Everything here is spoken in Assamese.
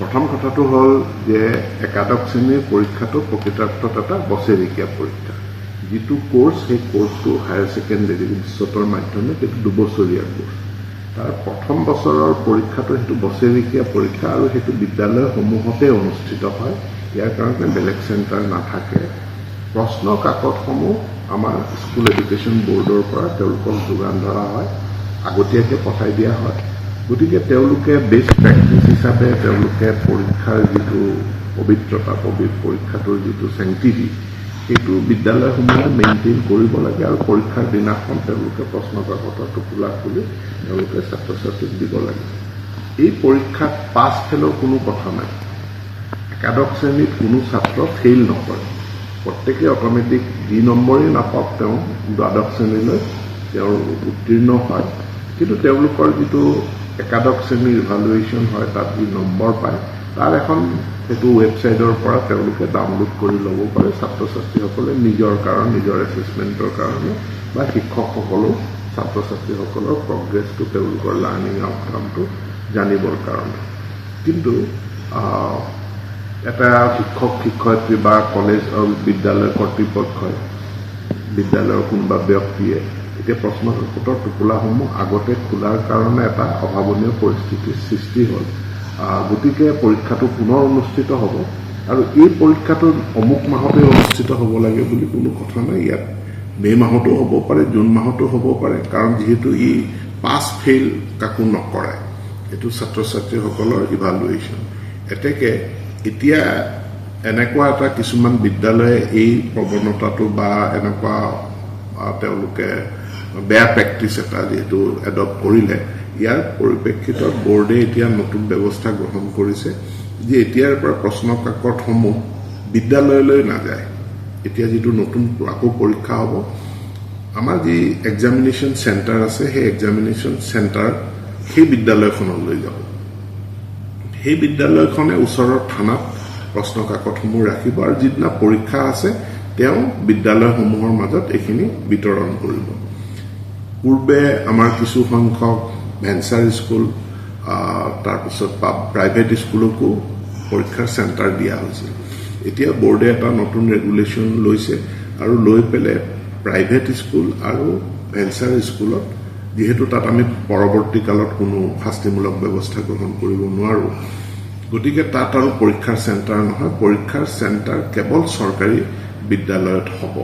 প্ৰথম কথাটো হ'ল যে একাদশ শ্ৰেণীৰ পৰীক্ষাটো প্ৰকৃতাৰ্থত এটা বছৰেকীয়া পৰীক্ষা যিটো কোৰ্স সেই কোৰ্সটো হায়াৰ সেকেন্ডাৰী উচ্চতৰ মাধ্যমিক সেইটো 2 বছৰীয়া কোৰ্স তাৰ প্ৰথম বছৰৰ পৰীক্ষাটো সেইটো বছৰেকীয়া পৰীক্ষা আৰু সেইটো বিদ্যালয়সমূহতে অনুষ্ঠিত হয় ইয়াৰ কাৰণে বেলেগ চেণ্টাৰ নাথাকে প্ৰশ্ন কাকতসমূহ আমাৰ স্কুল এডুকেশ্যন বোৰ্ডৰ পৰা তেওঁলোকক যোগান ধৰা হয় আগতীয়াকৈ পঠাই দিয়া হয় গতিকে তেওঁলোকে বেস্ট প্ৰেক্টিস হিচাপে তেওঁলোকে পৰীক্ষাৰ যিটো পবিত্ৰতা পৰীক্ষাটোৰ যিটো চেংটিটি সেইটো বিদ্যালয়সমূহে মেইনটেইন কৰিব লাগে আৰু পৰীক্ষাৰ দিনাখন তেওঁলোকে প্ৰশ্ন কাকতৰ টোপোলা খুলি তেওঁলোকে ছাত্ৰ ছাত্ৰীক দিব লাগে এই পৰীক্ষাত পাছ ফেলৰ কোনো কথা নাই একাদশ শ্ৰেণীত কোনো ছাত্ৰ ফেইল নকৰে প্ৰত্যেকে অটোমেটিক 2 নম্বৰেই নাপাওক তেওঁ দ্বাদশ শ্ৰেণীলৈ তেওঁৰ উত্তীৰ্ণ হয় কিন্তু তেওঁলোকৰ যিটো একাদশ শ্ৰেণীৰ ইভালুৱেশ্যন হয় তাত যি নম্বৰ পায় তাৰ এখন সেইটো ৱেবছাইটৰ পৰা তেওঁলোকে ডাউনলোড কৰি ল'ব পাৰে ছাত্ৰ ছাত্ৰীসকলে নিজৰ কাৰণ নিজৰ এছেছমেণ্টৰ কাৰণে বা শিক্ষকসকলেও ছাত্ৰ ছাত্ৰীসকলৰ প্ৰগ্ৰেছটো তেওঁলোকৰ লাৰ্ণিং আউটকামটো জানিবৰ কাৰণে কিন্তু এটা শিক্ষক শিক্ষয়িত্ৰী বা কলেজ বিদ্যালয় কৰ্তৃপক্ষই বিদ্যালয়ৰ কোনোবা ব্যক্তিয়ে এতিয়া প্ৰশ্ন কাকতৰ টোপোলাসমূহ আগতে খোলাৰ কাৰণে এটা অভাৱনীয় পৰিস্থিতিৰ সৃষ্টি হ'ল গতিকে পৰীক্ষাটো পুনৰ অনুষ্ঠিত হ'ব আৰু এই পৰীক্ষাটো অমুক মাহতে অনুষ্ঠিত হ'ব লাগে বুলি কোনো কথা নাই ইয়াত মে মাহতো হ'ব পাৰে জুন মাহতো হ'ব পাৰে কাৰণ যেহেতু ই পাছ ফেইল কাকো নকৰে এটো ছাত্ৰ ছাত্ৰীসকলৰ ইভালুৱেশ্যন এতেকে এতিয়া এনেকুৱা এটা কিছুমান বিদ্যালয়ে এই প্ৰৱণতাটো বা এনেকুৱা তেওঁলোকে বেয়া প্ৰেক্টিস এটা যেটো এডপ্ট কৰিলে ইয়াৰ পৰিপ্ৰেক্ষিতত বোৰ্ডে এতিয়া নতুন ব্যৱস্থা গ্ৰহণ কৰিছে যে এতিয়াৰ পৰা প্ৰশ্ন কাকতসমূহ বিদ্যালয়লৈ নাযায় এতিয়া যেটো নতুন আকৌ পৰীক্ষা হ'ব আমাৰ যি এক্সামিনেশ্যন চেণ্টাৰ আছে সেই এক্সামিনেশ্যন চেণ্টাৰ সেই বিদ্যালয়খনলৈ যাব সেই বিদ্যালয়খনে ওচৰৰ থানাত প্ৰশ্ন কাকতসমূহ ৰাখিব আৰু যিদিনা পৰীক্ষা আছে তেওঁ বিদ্যালয়সমূহৰ মাজত এখিনি বিতৰণ কৰিব পূৰ্বে আমাৰ কিছু সংখ্যক ভেঞ্চাৰ স্কুল তাৰপিছত প্ৰাইভেট স্কুলকো পৰীক্ষাৰ চেণ্টাৰ দিয়া হৈছিল এতিয়া বোৰ্ডে এটা নতুন ৰেগুলেশ্যন লৈছে আৰু লৈ পেলে প্ৰাইভেট স্কুল আৰু ভেঞ্চাৰ স্কুলত যেহেতু তাত আমি পৰৱৰ্তী কালত কোনো শাস্তিমূলক ব্যৱস্থা গ্ৰহণ কৰিব নোৱাৰো গতিকে তাত আৰু পৰীক্ষাৰ চেণ্টাৰ নহয় পৰীক্ষাৰ চেণ্টাৰ কেৱল চৰকাৰী বিদ্যালয়ত হ'ব